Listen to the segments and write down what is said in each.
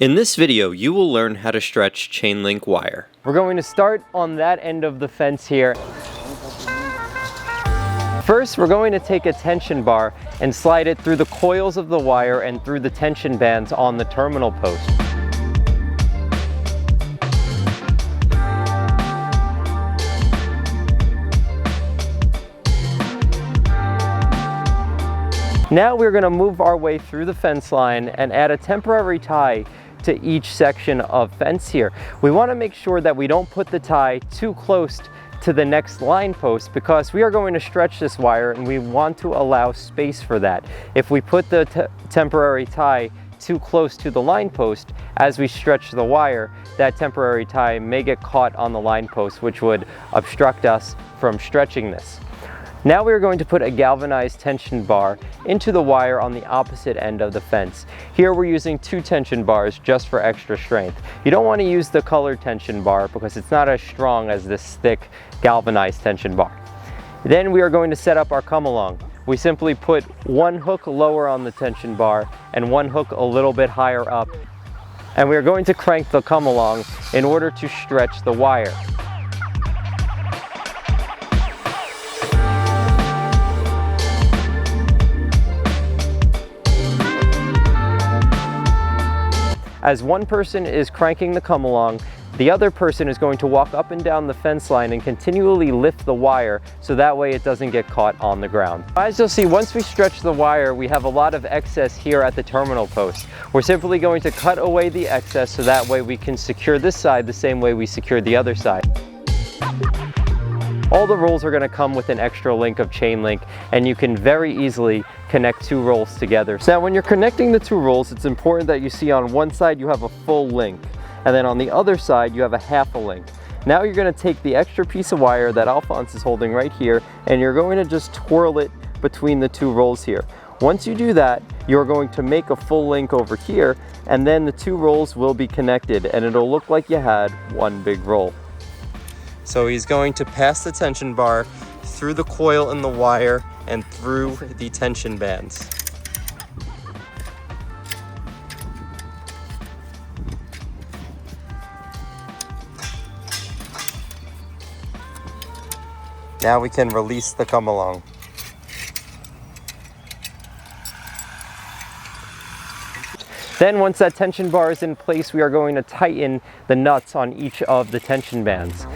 In this video, you will learn how to stretch chain link wire. We're going to start on that end of the fence here. First, we're going to take a tension bar and slide it through the coils of the wire and through the tension bands on the terminal post. Now we're going to move our way through the fence line and add a temporary tie to each section of fence here. We want to make sure that we don't put the tie too close to the next line post because we are going to stretch this wire and we want to allow space for that. If we put the temporary tie too close to the line post as we stretch the wire, that temporary tie may get caught on the line post, which would obstruct us from stretching this. Now we are going to put a galvanized tension bar into the wire on the opposite end of the fence. Here we're using 2 tension bars just for extra strength. You don't want to use the colored tension bar because it's not as strong as this thick galvanized tension bar. Then we are going to set up our come along. We simply put 1 hook lower on the tension bar and 1 hook a little bit higher up. And we are going to crank the come along in order to stretch the wire. As one person is cranking the come along, the other person is going to walk up and down the fence line and continually lift the wire so that way it doesn't get caught on the ground. As you'll see, once we stretch the wire, we have a lot of excess here at the terminal post. We're simply going to cut away the excess so that way we can secure this side the same way we secured the other side. All the rolls are going to come with an extra link of chain link, and you can very easily connect 2 rolls together. So now when you're connecting the 2 rolls, it's important that you see on one side you have a full link, and then on the other side you have a half a link. Now you're going to take the extra piece of wire that Alphonse is holding right here, and you're going to just twirl it between the 2 rolls here. Once you do that, you're going to make a full link over here, and then the 2 rolls will be connected, and it'll look like you had one big roll. So he's going to pass the tension bar through the coil in the wire and through the tension bands. Now we can release the come along. Then once that tension bar is in place, we are going to tighten the nuts on each of the tension bands.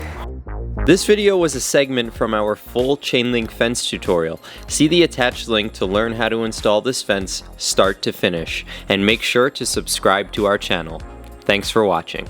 This video was a segment from our full chain link fence tutorial. See the attached link to learn how to install this fence start to finish, and make sure to subscribe to our channel. Thanks for watching.